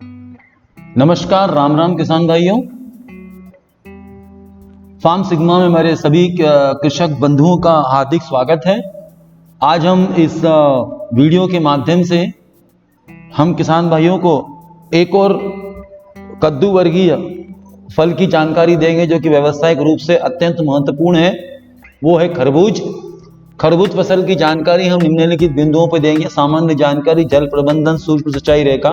नमस्कार, राम राम किसान भाइयों। फार्म सिग्मा में मेरे सभी कृषक बंधुओं का हार्दिक स्वागत है। आज हम इस वीडियो के माध्यम से हम किसान भाइयों को एक और कद्दू वर्गीय फल की जानकारी देंगे जो कि व्यावसायिक रूप से अत्यंत महत्वपूर्ण है। वो है खरबूज। खरबूज फसल की जानकारी हम निम्नलिखित बिंदुओं पर देंगे। सामान्य जानकारी, जल प्रबंधन, सूक्ष्म सिंचाई रेखा,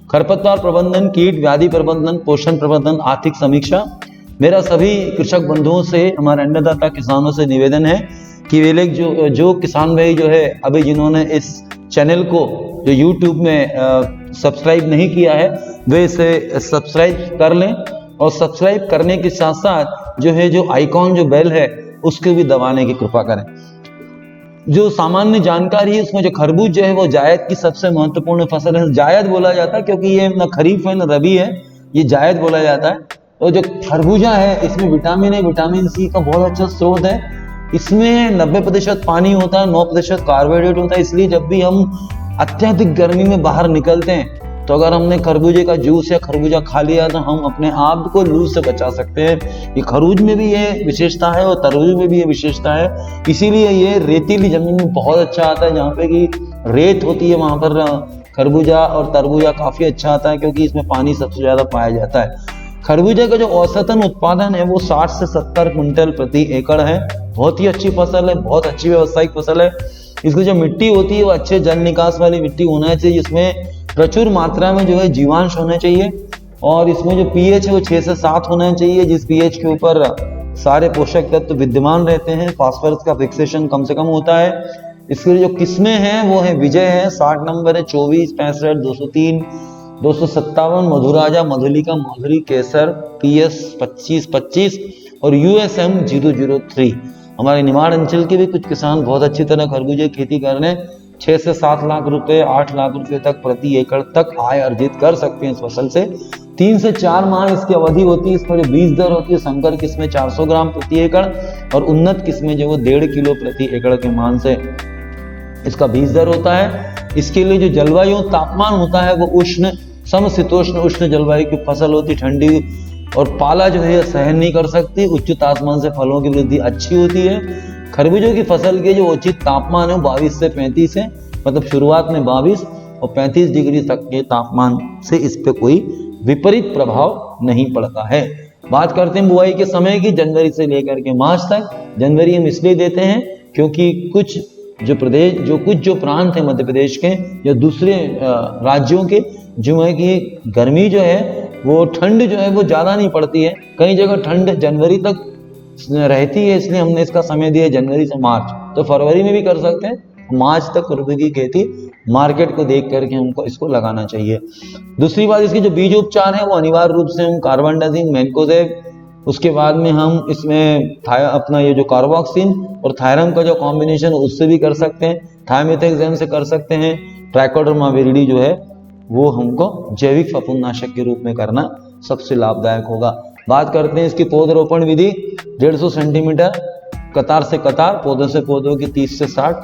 खरपतवार प्रबंधन, कीट व्याधि प्रबंधन, पोषण प्रबंधन, आर्थिक समीक्षा। मेरा सभी कृषक बंधुओं से, हमारे अन्नदाता किसानों से निवेदन है कि वे लोग जो किसान भाई जो है अभी जिन्होंने इस चैनल को जो YouTube में सब्सक्राइब नहीं किया है वे इसे सब्सक्राइब कर लें, और सब्सक्राइब करने के साथ साथ जो आइकॉन जो बेल है उसको भी दबाने की कृपा करें। जो सामान्य जानकारी है उसमें जो खरबूज जो है वो जायद की सबसे महत्वपूर्ण फसल है। जायद बोला जाता है क्योंकि ये न खरीफ है न रबी है, ये जायद बोला जाता है। और जो खरबूजा है इसमें विटामिन ए, विटामिन सी का बहुत अच्छा स्रोत है। इसमें 90% पानी होता है, 9% कार्बोहाइड्रेट होता है। इसलिए जब भी हम अत्यधिक गर्मी में बाहर निकलते हैं तो अगर हमने खरबूजे का जूस या खरबूजा खा लिया तो हम अपने आप को लू से बचा सकते हैं। ये खरबूज में भी ये विशेषता है और तरबूज में भी ये विशेषता है। इसीलिए ये रेतीली जमीन में बहुत अच्छा आता है। जहाँ पे कि रेत होती है वहां पर खरबूजा और तरबूजा काफी अच्छा आता है, क्योंकि इसमें पानी सबसे ज्यादा पाया जाता है। खरबूजे का जो औसतन उत्पादन है वो 60 से 70 क्विंटल प्रति एकड़ है। बहुत ही अच्छी फसल है, बहुत अच्छी व्यावसायिक फसल है। इसकी जो मिट्टी होती है वो अच्छे जल निकास वाली मिट्टी होना चाहिए, जिसमें प्रचुर मात्रा में जीवांश होने चाहिए। और इसमें जो पीएच है वो 6 से 7 होना चाहिए, जिस पीएच के ऊपर सारे पोषक तत्व विद्यमान रहते हैं। फास्फोरस का फिक्सेशन कम से कम होता है। इसके जो किस्में हैं वो है विजय है, 60 नंबर है, 24, 65, 203, 257, मधुराजा, मधुलिका, माधुरी, केसर, PS 2525 और USM 003। हमारे निमाड़ अंचल के भी कुछ किसान बहुत अच्छी तरह खरबूजे की खेती कर रहे हैं। 6 से 7 लाख रुपए, 8 लाख रुपए तक प्रति एकड़ तक आय अर्जित कर सकते हैं इस फसल से। 3 से 4 माह इसकी अवधि होती है। इसमें जो बीज दर होती है, संकर किस्में 400 ग्राम प्रति एकड़ और उन्नत किस्में जो वो 1.5 किलो प्रति एकड़ के मान से इसका बीज दर होता है। इसके लिए जो जलवायु तापमान होता है वो उष्ण, समशीतोष्ण उष्ण जलवायु की फसल होती। ठंडी और पाला जो है सहन नहीं कर सकती। उच्च तापमान से फलों की वृद्धि अच्छी होती है। खरबूजों की फसल के जो उचित तापमान है 22 से 35 है, मतलब शुरुआत में 22 और 35 डिग्री तक के तापमान से इस पे कोई विपरीत प्रभाव नहीं पड़ता है। बात करते हैं बुआई के समय की, जनवरी से लेकर के मार्च तक। जनवरी हम इसलिए देते हैं क्योंकि कुछ जो प्रांत है मध्य प्रदेश के या दूसरे राज्यों के, जो है कि गर्मी जो है वो ठंड जो है वो ज्यादा नहीं पड़ती है। कई जगह ठंड जनवरी तक रहती है, इसलिए हमने इसका समय दिया जनवरी से मार्च। तो फरवरी में भी कर सकते हैं, मार्च तक खरबूजे की खेती मार्केट को देख करके हमको इसको लगाना चाहिए। दूसरी बात, इसकी जो बीज उपचार है वो अनिवार्य रूप से हम कार्बनडाजिम, मैंकोजेब, उसके बाद में हम इसमें अपना ये जो कार्बोक्सिन और थायरम का जो कॉम्बिनेशन उससे भी कर सकते हैं। थायमेथाक्साम से कर सकते हैं। ट्राइकोडर्मा विरिडी जो है वो हमको जैविक फफूंदनाशक के रूप में करना सबसे लाभदायक होगा। बात करते हैं इसकी पौधरोपण विधि। 150 सेंटीमीटर कतार से कतार, पौधों से पौधों की 30 से 60,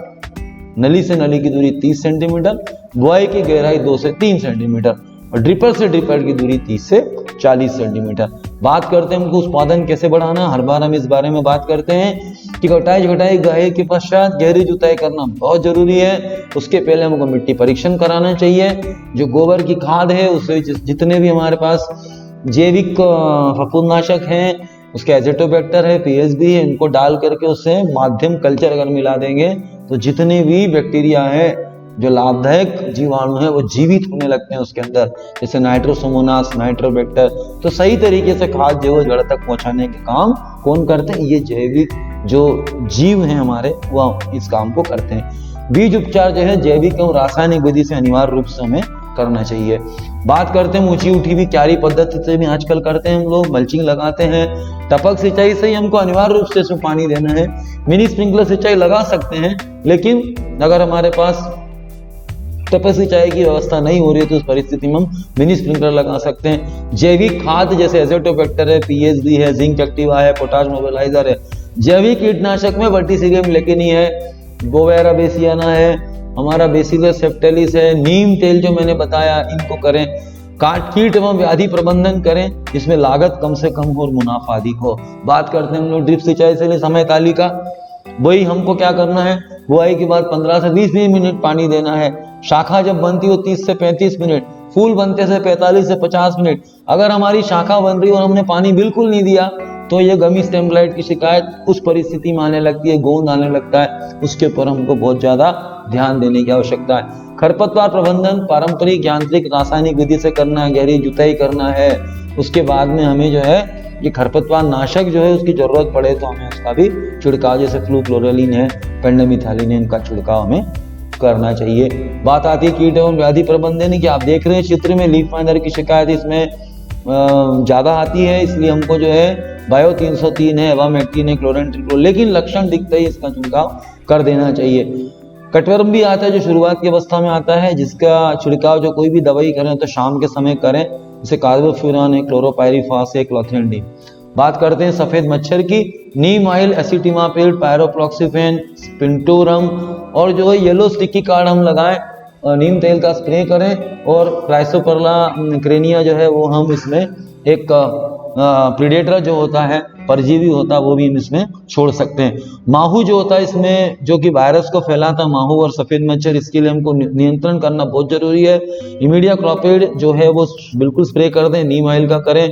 नली से नली की दूरी 30 सेंटीमीटर, बुआई की गहराई 2 से 3 सेंटीमीटर और ड्रिपर से ड्रिपर की दूरी 30 से 40 सेंटीमीटर। बात करते हैं हमको उत्पादन कैसे बढ़ाना। हर बार हम इस बारे में बात करते हैं कि कटाई गहाई के पश्चात गहरी जुताई करना बहुत जरूरी है। उसके पहले हमको मिट्टी परीक्षण कराना चाहिए। जो गोबर की खाद है उससे जितने भी हमारे पास जैविक फफूंदनाशक हैं, उसके एजेटोबैक्टर है, पीएसबी है, इनको डाल करके उससे माध्यम कल्चर अगर मिला देंगे तो जितने भी बैक्टीरिया है, जो लाभदायक जीवाणु है वो जीवित होने लगते हैं उसके अंदर, जैसे नाइट्रोसोमोनास, नाइट्रोबैक्टर। तो सही तरीके से खाद जो है जड़ तक पहुंचाने के काम कौन करते हैं? ये जैविक जो जीव हैं हमारे वो इस काम को करते हैं। बीज उपचार जो है जैविक एवं रासायनिक विधि से अनिवार्य रूप से हमें करना चाहिए। बात करते हैं ऊंची उठी हुई क्यारी पद्धति से भी आजकल करते हैं हम लोग, मल्चिंग लगाते हैं। टपक सिंचाई से ही हमको अनिवार्य रूप से इसमें पानी देना है। मिनी स्प्रिंकलर सिंचाई लगा सकते हैं, लेकिन अगर हमारे पास टपक सिंचाई की व्यवस्था नहीं हो रही है तो उस परिस्थिति में हम मिनी स्प्रिंकलर लगा सकते हैं। जैविक खाद जैसे एजेटोबैक्टर है, पीएचडी है, जिंक एक्टिवा है, पोटाश मोबिलाइजर है। जैविक कीटनाशक में वर्टिसिलियम लेकिनी है, बोवेरा बेसियाना है, हमारा बेसिलस सेप्टेलिस है, नीम तेल जो मैंने बताया, इनको करें। कीट एवं व्याधि प्रबंधन करें जिसमें लागत कम से कम हो और मुनाफा अधिक हो। बात करते हैं हम लोग ड्रिप सिंचाई से समय तालिका। वही हमको क्या करना है, बुआई के बाद 15 से 20 मिनट पानी देना है। शाखा जब बनती हो 30 से 35 मिनट, फूल बनते से 45 से 50 मिनट। अगर हमारी शाखा बन रही और हमने पानी बिल्कुल नहीं दिया तो ये गमी स्टेम ब्लाइट की शिकायत उस परिस्थिति में आने लगती है, गोंद आने लगता है। उसके ऊपर हमको बहुत ज्यादा ध्यान देने की आवश्यकता है। खरपतवार प्रबंधन पारंपरिक, यांत्रिक, रासायनिक विधि से करना है, गहरी जुताई करना है। उसके बाद में हमें जो है ये खरपतवार नाशक जो है उसकी जरूरत पड़े तो हमें उसका भी छिड़काव, जैसे फ्लूक्लोरेलिन है, पेंडामिथालिन है, इनका छिड़काव हमें करना चाहिए। बात आती है कीट एवं व्याधि प्रबंधन की। आप देख रहे हैं चित्र में लीफ फाइंडर की शिकायत इसमें ज्यादा आती है, इसलिए हमको जो है बायो 303 है, एवामेक्टिन है, क्लोरेंट्रिप्रोल, लेकिन लक्षण दिखते ही इसका छिड़काव कर देना चाहिए। कटवर्म भी आता है जो शुरुआत की अवस्था में आता है, जिसका छिड़काव जो कोई भी दवाई करें तो शाम के समय करें, जैसे कार्बोफ्यूरॉन है, क्लोरोपाइरीफॉस है, क्लोथियम। बात करते हैं सफेद मच्छर की। नीम ऑयल, एसिटिमापिड, पायरोफ्लॉक्सिफेन, स्पिंटोरम और जो है येलो स्टिकी कार्ड हम लगाएं, नीम तेल का स्प्रे करें। और क्राइसोपरला क्रेनिया जो है वो हम इसमें एक प्रीडेटर जो होता है, परजीवी होता है, वो भी हम इसमें छोड़ सकते हैं। माहू जो होता है इसमें, जो कि वायरस को फैलाता, माहू और सफेद मच्छर, इसके लिए हमको नियंत्रण करना बहुत जरूरी है। इमीडियाक्लोपिड जो है वो बिल्कुल स्प्रे कर दें, नीम ऑयल का करें,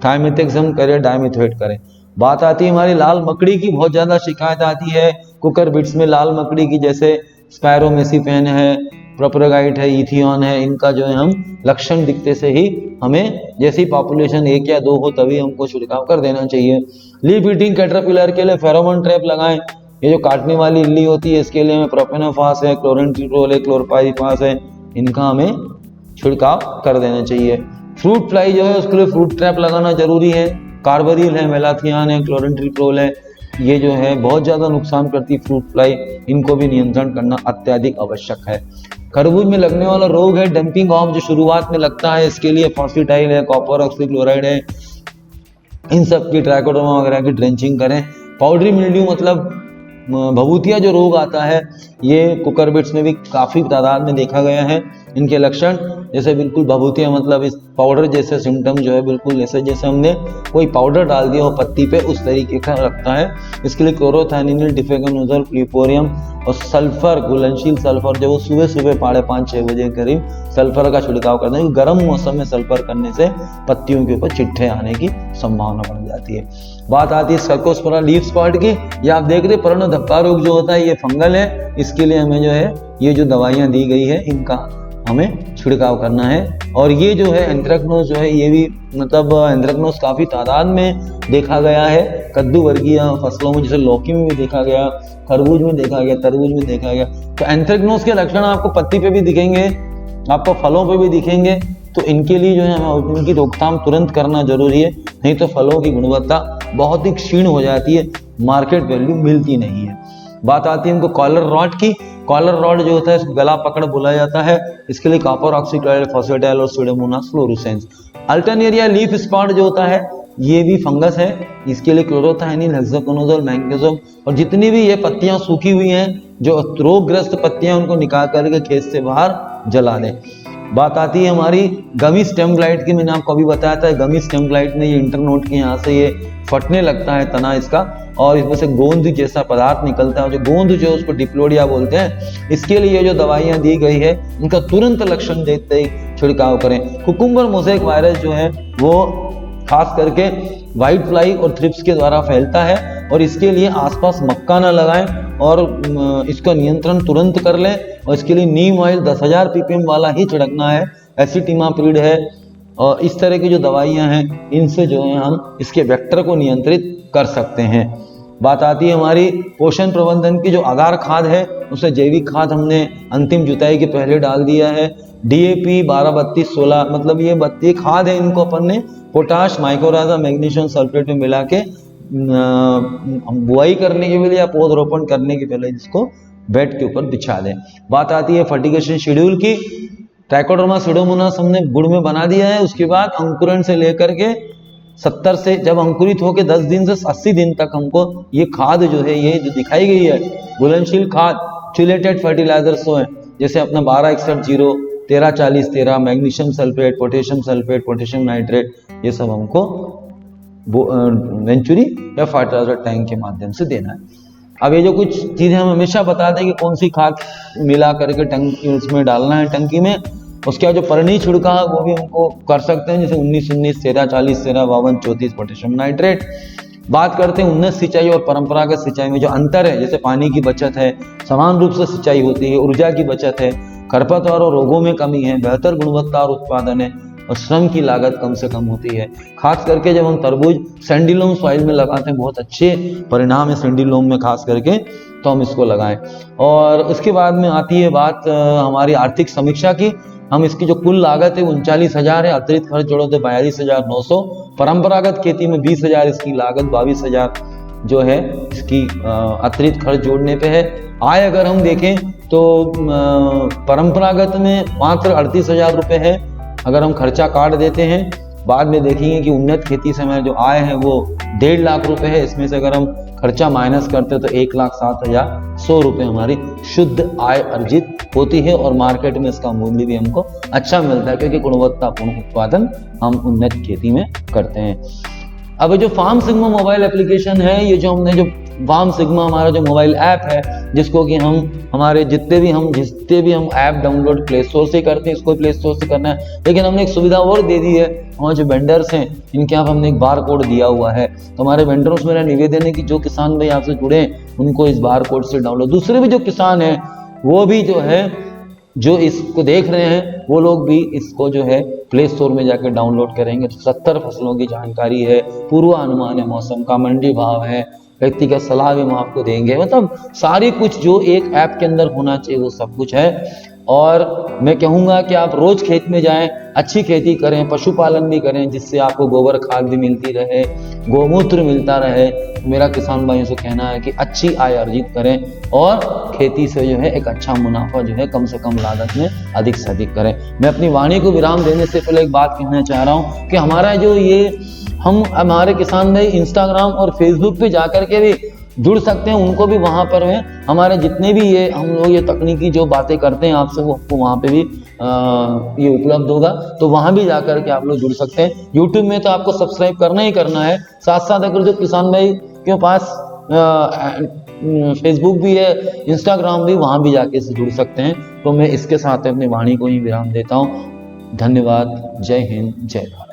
थाइमेथाक्सम करें, डाइमिथोएट करें। बात आती है हमारी लाल मकड़ी की। बहुत ज्यादा शिकायत आती है कुकर बिट्स में लाल मकड़ी की, जैसे स्पायरोमेसिफेन है, प्रोपरागाइट है, इथियन है। इनका जो है हम लक्षण दिखते से ही हमें, जैसी पॉपुलेशन 1 या 2 हो तभी हमको छिड़काव कर देना चाहिए। लीफ ईटिंग कैटरपिलर के लिए फेरोमोन ट्रैप लगाएं। ये जो काटने वाली इल्ली होती है इसके लिए हमें प्रोपेनोफास है, क्लोरेंट्रिप्रोल है, क्लोरोपाइरीफॉस है, इनका हमें छिड़काव कर देना चाहिए। फ्रूट फ्लाई जो है उसके लिए फ्रूट ट्रैप लगाना जरूरी है। कार्बरिल है, मेलाथियान है, क्लोरेंट्रिप्रोल है, ये जो है बहुत ज्यादा नुकसान करती है फ्रूट फ्लाई, इनको भी नियंत्रण करना अत्यधिक आवश्यक है। खरबूज में लगने वाला रोग है डंपिंग ऑफ, जो शुरुआत में लगता है, इसके लिए फॉस्फेटाइल है, कॉपर ऑक्सीक्लोराइड है, इन सब की ट्राइकोडर्मा वगैरह की ड्रेंचिंग करें। पाउडरी मिल्ड्यू मतलब भभूतिया जो रोग आता है, ये कुकरबिट्स में भी काफी तादाद में देखा गया है। इनके लक्षण जैसे बिल्कुल भभूतिया मतलब इस पाउडर जैसे सिम्टम जो है, बिल्कुल जैसे हमने कोई पाउडर डाल दिया हो पत्ती पे, उस तरीके का लगता है। इसके लिए क्लोरोथाइनिल, डिफेगोनोजोल, फ्लिपोरियम और सल्फर, घुलनशील सल्फर जो वो सुबह सुबह 5:30-6 बजे करीब सल्फर का छिड़काव करते हैं। गर्म मौसम में सल्फर करने से पत्तियों के ऊपर चिट्ठे आने की संभावना बढ़ जाती है। बात आती है सर्कोस्पोरा लीफ स्पॉट की। ये आप देख रहे पर्ण धब्बा रोग जो होता है ये फंगल है, इसके लिए हमें जो है ये जो दवाइयां दी गई है इनका हमें छिड़काव करना है। और ये जो है एंथ्रेक्नोज जो है, ये भी मतलब एंथ्रेक्नोज काफी तादाद में देखा गया है कद्दू वर्गीय फसलों में, जैसे लौकी में भी देखा गया, खरबूज में देखा गया, तरबूज में देखा गया। तो एंथ्रेक्नोज के लक्षण आपको पत्ती पे भी दिखेंगे, आपको फलों पे भी दिखेंगे। तो इनके लिए जो है हमें इनकी रोकथाम तुरंत करना जरूरी है, नहीं तो फलों की गुणवत्ता बहुत ही क्षीण हो जाती है, मार्केट वैल्यू मिलती नहीं है। बात आती है इनको कॉलर रॉट की। कॉलर रॉड जो होता है इसको गला पकड़ बोला जाता है, इसके लिए कॉपर ऑक्सीक्लोराइड, फॉस्फेटाइल और Pseudomonas fluorescence. Alternaria leaf spot जो होता है ये भी फंगस है, इसके लिए क्लोरोथाइनिल, हेक्साकोनाजोल, मैंगनीज और जितनी भी ये पत्तियां सूखी हुई हैं, जो रोगग्रस्त पत्तियां, उनको निकाल करके खेत से बाहर जला दें। बात आती है हमारी गमी स्टेम ब्लाइट की। मैंने आपको अभी बताया था गमी स्टेम ब्लाइट में ये इंटरनोड के यहाँ से ये फटने लगता है तना इसका, और इसमें से गोंद जैसा पदार्थ निकलता है, जो गोंद जो उसको डिप्लोडिया बोलते हैं। इसके लिए जो दवाइयां दी गई है उनका तुरंत लक्षण देखते ही छिड़काव करें। कुकुम्बर मोज़ेक वायरस जो है वो खास करके व्हाइट फ्लाई और थ्रिप्स के द्वारा फैलता है, और इसके लिए आसपास मक्का ना लगाएं और इसका नियंत्रण तुरंत कर लें। और इसके लिए नीम ऑयल 10,000 ppm वाला ही छिड़कना है, एसिटिमाप्रिड है, और इस तरह की जो दवाइयां हैं इनसे जो है हम इसके वेक्टर को नियंत्रित कर सकते हैं। बात आती है हमारी पोषण प्रबंधन की। जो अगार खाद है उसे जैविक खाद हमने अंतिम जुताई के पहले डाल दिया है। DAP 12-32-16 मतलब ये 32 खाद है, इनको अपन ने पोटाश, माइक्रोराजा, मैग्नीशियम सल्फेट में मिला के बुआई करने के पहले या पौधरोपण करने के पहले इसको बेड के ऊपर बिछा दें। बात आती है फर्टिगेशन शेड्यूल की। ट्राइकोडर्मा स्यूडोमोनास हमने गुड़ में बना दिया है, उसके बाद अंकुरण से लेकर के 70 से जब अंकुरित होकर 10 दिन से 80 दिन तक हमको ये खाद जो है, ये जो दिखाई गई है घुलनशील खाद, चिलेटेड फर्टिलाइजर्स है, जैसे अपना 1261-0, 13-40-13, मैग्नीशियम सल्फेट, पोटेशियम नाइट्रेट, ये सब हमको वेंचुरी या फर्टिलाइजर टैंक के माध्यम से देना है। अब ये जो कुछ चीजें हम हमेशा बताते हैं कि कौन सी खाद मिला करके टंकी उसमें डालना है टंकी में, उसके बाद जो परनी छिड़काव वो भी हमको कर सकते हैं, जैसे 19-19, 13-40, 13-52, 34 पोटेशियम नाइट्रेट। बात करते हैं उन्नत सिंचाई और परंपरागत सिंचाई में जो अंतर है, जैसे पानी की बचत है, समान रूप से सिंचाई होती है, ऊर्जा की बचत है, खरपतवार और रोगों में कमी है, बेहतर गुणवत्ता और उत्पादन है, और श्रम की लागत कम से कम होती है। खास करके जब हम तरबूज सैंडिलोम सॉइल में लगाते हैं, बहुत अच्छे परिणाम है सैंडिलोम में खास करके, तो हम इसको लगाएं। और उसके बाद में आती है बात हमारी आर्थिक समीक्षा की। हम इसकी जो कुल लागत है 39,000 है, अतिरिक्त खर्च जोड़ो तो 42,900, परंपरागत खेती में 20,000 इसकी लागत, 22,000 जो है इसकी अतिरिक्त खर्च जोड़ने पे है। आय अगर हम देखें तो परंपरागत में मात्र 38,000 रुपये है, अगर हम खर्चा काट देते हैं। बाद में देखेंगे कि उन्नत खेती से हमारी जो आय है वो 1.5 लाख रुपए है, इसमें से अगर हम खर्चा माइनस करते हैं तो 1,07,100 रुपये हमारी शुद्ध आय अर्जित होती है, और मार्केट में इसका मूल्य भी हमको अच्छा मिलता है, क्योंकि गुणवत्तापूर्ण उत्पादन हम उन्नत खेती में करते हैं। अब जो फार्म सिग्मा मोबाइल एप्लीकेशन है, ये जो हमने जो फार्म सिग्मा हमारा जो मोबाइल ऐप है, जिसको कि हम हमारे जितने भी हम ऐप डाउनलोड प्ले स्टोर से करते हैं, इसको प्ले स्टोर से करना है, लेकिन हमने एक सुविधा और दे दी है। हमारे जो वेंडर्स हैं इनके यहाँ हमने एक बार कोड दिया हुआ है, तो हमारे वेंडर्स मेरा निवेदन है कि जो किसान भाई आपसे जुड़े उनको इस बार कोड से डाउनलोड, दूसरे भी जो किसान हैं वो भी जो है जो इसको देख रहे हैं वो लोग भी इसको जो है प्ले स्टोर में जाकर डाउनलोड करेंगे। तो 70 फसलों की जानकारी है, पूर्वानुमान है मौसम का, मंडी भाव है, व्यक्तिगत सलाह भी हम आपको देंगे, मतलब सारी कुछ जो एक ऐप के अंदर होना चाहिए वो सब कुछ है। और मैं कहूँगा कि आप रोज खेत में जाएं, अच्छी खेती करें, पशुपालन भी करें, जिससे आपको गोबर खाद भी मिलती रहे, गोमूत्र मिलता रहे। मेरा किसान भाइयों से कहना है कि अच्छी आय अर्जित करें और खेती से जो है एक अच्छा मुनाफा जो है कम से कम लागत में अधिक से अधिक करें। मैं अपनी वाणी को विराम देने से पहले एक बात कहना चाह रहा हूँ कि हमारा जो ये हम हमारे किसान भाई इंस्टाग्राम और फेसबुक पे जाकर के भी जुड़ सकते हैं, उनको भी वहां पर है हमारे जितने भी ये हम लोग ये तकनीकी जो बातें करते हैं आपसे, वो आपको वहां पे भी ये उपलब्ध होगा, तो वहां भी जाकर के आप लोग जुड़ सकते हैं। यूट्यूब में तो आपको सब्सक्राइब करना ही करना है, साथ साथ अगर जो किसान भाई के पास फेसबुक भी है, इंस्टाग्राम भी, वहां भी जाके से जुड़ सकते हैं। तो मैं इसके साथ अपनी वाणी को ही विराम देता हूँ। धन्यवाद। जय हिंद, जय भारत।